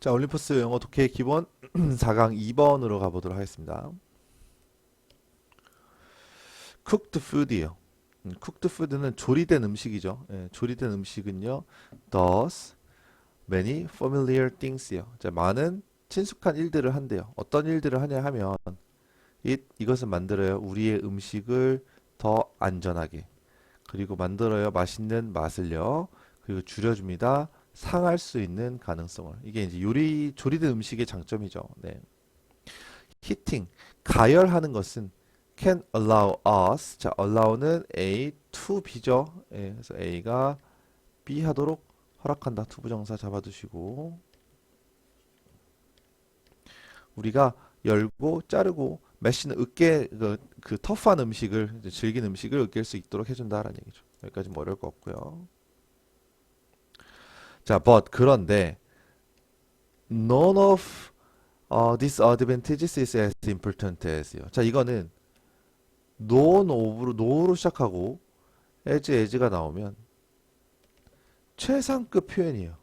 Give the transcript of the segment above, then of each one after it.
자, 올림포스 영어 독해 기본 4강 2번으로 가보도록 하겠습니다. cooked food이요. cooked food는 조리된 음식이죠. 예, 조리된 음식은요. does many familiar things요. 자, 많은 친숙한 일들을 한대요. 어떤 일들을 하냐 하면 이것은 만들어요. 우리의 음식을 더 안전하게. 그리고 만들어요. 맛있는 맛을요. 그리고 줄여줍니다. 상할 수 있는 가능성을. 이게 이제 조리된 음식의 장점이죠. 네. heating, 가열하는 것은 can allow us. 자, allow는 A to B죠. 예, 그래서 A가 B 하도록 허락한다. 투부정사 잡아두시고 우리가 열고 자르고 메시는 으깨 그 터프한 음식을 질긴 음식을 으깰 수 있도록 해준다라는 얘기죠. 여기까지 뭐 어려울 거 없고요. 자, but 그런데 none of these advantages is as important as요. 자, 이거는 none of로 no로 시작하고 as가 나오면 최상급 표현이에요.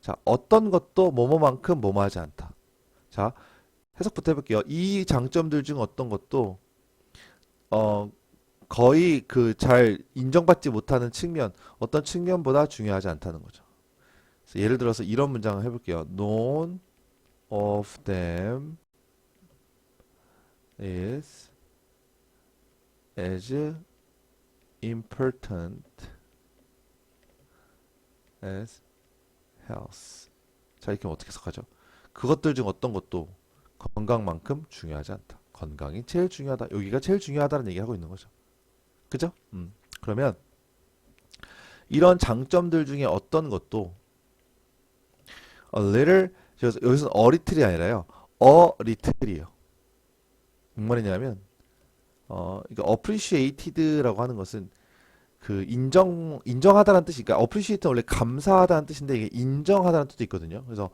자, 어떤 것도 뭐뭐만큼 뭐뭐하지 않다. 자, 해석부터 해볼게요. 이 장점들 중 어떤 것도 어, 거의 그 잘 인정받지 못하는 측면, 어떤 측면보다 중요하지 않다는 거죠. 그래서 예를 들어서 이런 문장을 해볼게요. None of them is as important as health. 자, 이렇게 어떻게 해석하죠? 그것들 중 어떤 것도 건강만큼 중요하지 않다. 건강이 제일 중요하다. 여기가 제일 중요하다는 얘기하고 있는 거죠. 그죠? 그러면 이런 장점들 중에 어떤 것도 a little, 여기서는 a little이 아니라요. a little이에요. 무슨 말이냐면 그러니까 appreciated라고 하는 것은 그 인정하다라는 뜻이, 그러니까 appreciate는 원래 감사하다는 뜻인데 이게 인정하다는 뜻도 있거든요. 그래서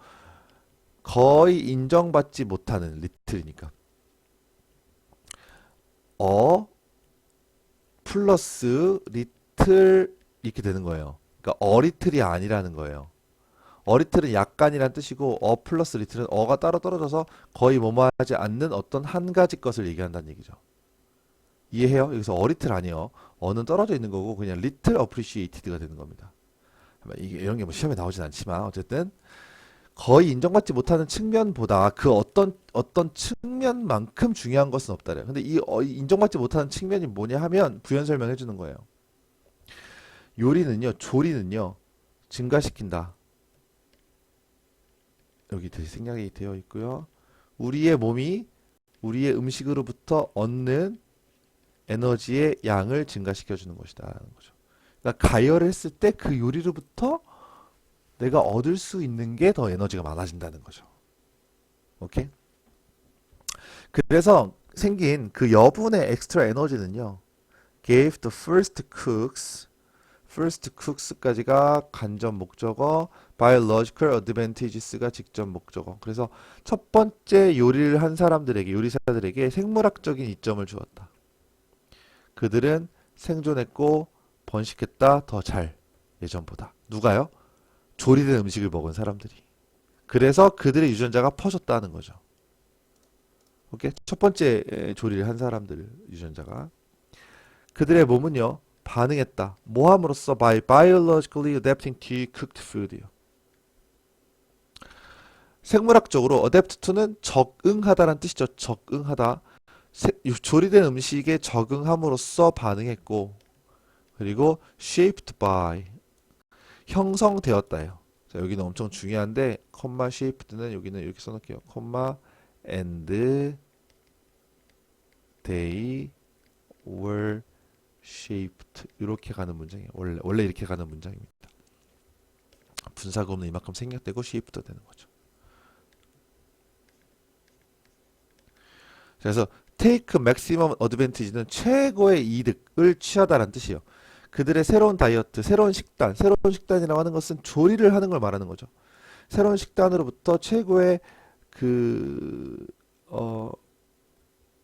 거의 인정받지 못하는 little이니까 플러스 리틀 이렇게 되는 거예요. 그러니까 어리틀이 아니라는 거예요. 어리틀은 약간이란 뜻이고 플러스 리틀은 가 따로 떨어져서 거의 뭐뭐하지 않는 어떤 한 가지 것을 얘기한다는 얘기죠. 이해해요? 여기서 어리틀 아니에요. 어는 떨어져 있는 거고 그냥 리틀 어프리시에이티드가 되는 겁니다. 이게 이런 게 뭐 시험에 나오진 않지만 어쨌든 거의 인정받지 못하는 측면보다 그 어떤 측면만큼 중요한 것은 없다래요. 근데 이 인정받지 못하는 측면이 뭐냐 하면 부연 설명해 주는 거예요. 요리는요, 조리는요, 증가시킨다. 여기 생략이 되어 있고요. 우리의 몸이 우리의 음식으로부터 얻는 에너지의 양을 증가시켜 주는 것이다라는 거죠. 그러니까 가열했을 때 그 요리로부터 내가 얻을 수 있는 게 더 에너지가 많아진다는 거죠. 오케이? 그래서 생긴 그 여분의 엑스트라 에너지는요. gave the first cooks까지가 간접 목적어, biological advantages가 직접 목적어. 그래서 첫 번째 요리를 한 사람들에게, 요리사들에게 생물학적인 이점을 주었다. 그들은 생존했고 번식했다 더 잘, 예전보다. 누가요? 조리된 음식을 먹은 사람들이. 그래서 그들의 유전자가 퍼졌다는 거죠. 오케이? 첫 번째 조리를 한 사람들 유전자가 그들의 몸은요 반응했다. 뭐 함으로써 by biologically adapting to cooked food요. 생물학적으로 adapt to는 적응하다라는 뜻이죠. 적응하다. 조리된 음식에 적응함으로써 반응했고 그리고 shaped by 형성되었다요. 자, 여기는 엄청 중요한데 콤마 shaped는 여기는 이렇게 써놓을게요. 콤마 and they were shaped 이렇게 가는 문장이에요. 원래 이렇게 가는 문장입니다. 분사구문은 이만큼 생략되고 shaped 되는 거죠. 그래서 take maximum advantage는 최고의 이득을 취하다라는 뜻이에요. 그들의 새로운 다이어트, 새로운 식단이라고 하는 것은 조리를 하는 걸 말하는 거죠. 새로운 식단으로부터 최고의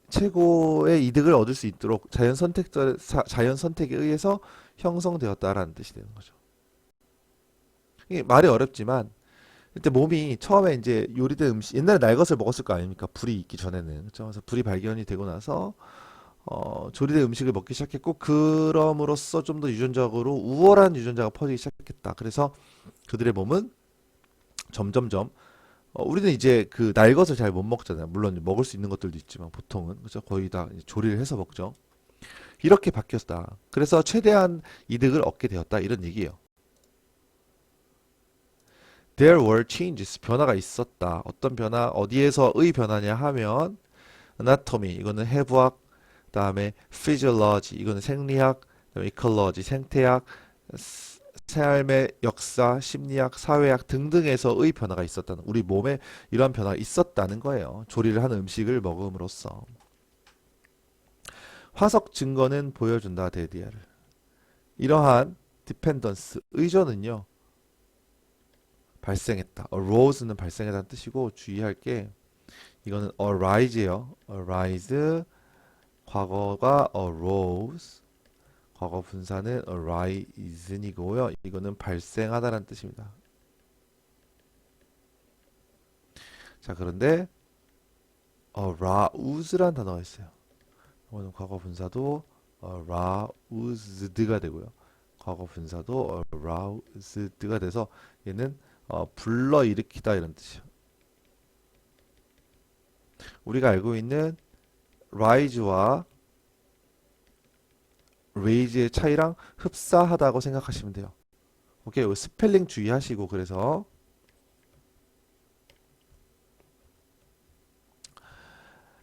최고의 이득을 얻을 수 있도록 자연 선택에 의해서 형성되었다라는 뜻이 되는 거죠. 이게 말이 어렵지만 이때 몸이 처음에 이제 요리된 음식, 옛날에 날 것을 먹었을 거 아닙니까? 불이 있기 전에는. 그렇죠? 그래서 불이 발견이 되고 나서 조리된 음식을 먹기 시작했고, 그럼으로써 좀 더 유전적으로 우월한 유전자가 퍼지기 시작했다. 그래서 그들의 몸은 점점점 우리는 이제 그 날 것을 잘 못 먹잖아요. 물론 먹을 수 있는 것들도 있지만 보통은 그죠? 거의 다 이제 조리를 해서 먹죠. 이렇게 바뀌었다. 그래서 최대한 이득을 얻게 되었다. 이런 얘기예요. There were changes. 변화가 있었다. 어떤 변화? 어디에서의 변화냐 하면 anatomy 이거는 해부학, 그다음에 physiology 이거는 생리학, 그다음에 ecology 생태학, 삶의 역사, 심리학, 사회학 등등에서의 변화가 있었다는 우리 몸에 이러한 변화가 있었다는 거예요. 조리를 하는 음식을 먹음으로써 화석 증거는 보여준다 데디아를. 이러한 dependence 의존은요 발생했다. arose는 발생했다는 뜻이고 주의할 게 이거는 arise예요. arise 과거가 arose 과거 분사는 arisen이고요. 이거는 발생하다라는 뜻입니다. 자, 그런데 arouse라는 단어가 있어요. 이거는 과거 분사도 aroused가 되고요. 과거 분사도 aroused가 돼서 얘는 불러일으키다 이런 뜻이에요. 우리가 알고 있는 rise와 raise의 차이랑 흡사하다고 생각하시면 돼요. 오케이, 스펠링 주의하시고 그래서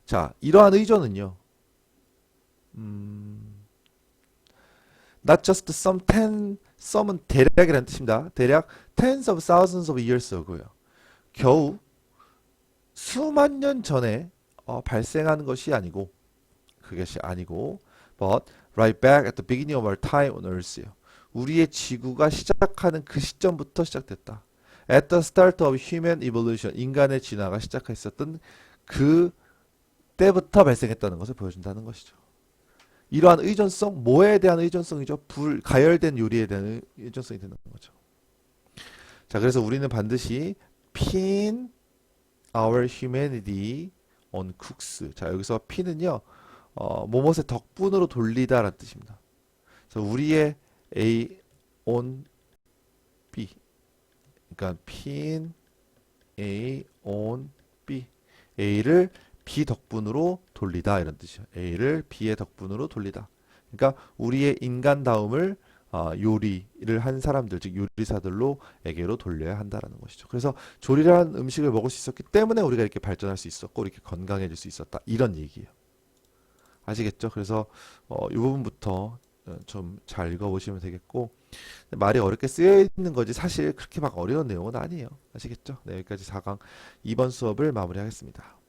자, 이러한 의존은요. not just some은 대략이라는 뜻입니다. 대략 tens of thousands of years ago요. 겨우 수만 년 전에 발생하는 것이 아니고 그것이 아니고 but right back at the beginning of our time on Earth요. 우리의 지구가 시작하는 그 시점부터 시작됐다. At the start of human evolution, 인간의 진화가 시작했었던 그 때부터 발생했다는 것을 보여준다는 것이죠. 이러한 의존성, 뭐에 대한 의존성이죠? 가열된 요리에 대한 의존성이 되는 거죠. 자, 그래서 우리는 반드시 pin our humanity on cooks. 자, 여기서 pin은요, 뭐뭇의 덕분으로 돌리다라는 뜻입니다. 그래서 우리의 A on B. 그러니까 pin A on B. A를 B 덕분으로 돌리다 이런 뜻이에요. A를 B의 덕분으로 돌리다. 그러니까 우리의 인간다움을 요리를 한 사람들, 즉 요리사들로 에게로 돌려야 한다라는 것이죠. 그래서 조리를 한 음식을 먹을 수 있었기 때문에 우리가 이렇게 발전할 수 있었고 이렇게 건강해질 수 있었다. 이런 얘기예요. 아시겠죠? 그래서 이 부분부터 좀 잘 읽어보시면 되겠고 말이 어렵게 쓰여 있는 거지 사실 그렇게 막 어려운 내용은 아니에요. 아시겠죠? 네, 여기까지 4강 2번 수업을 마무리하겠습니다.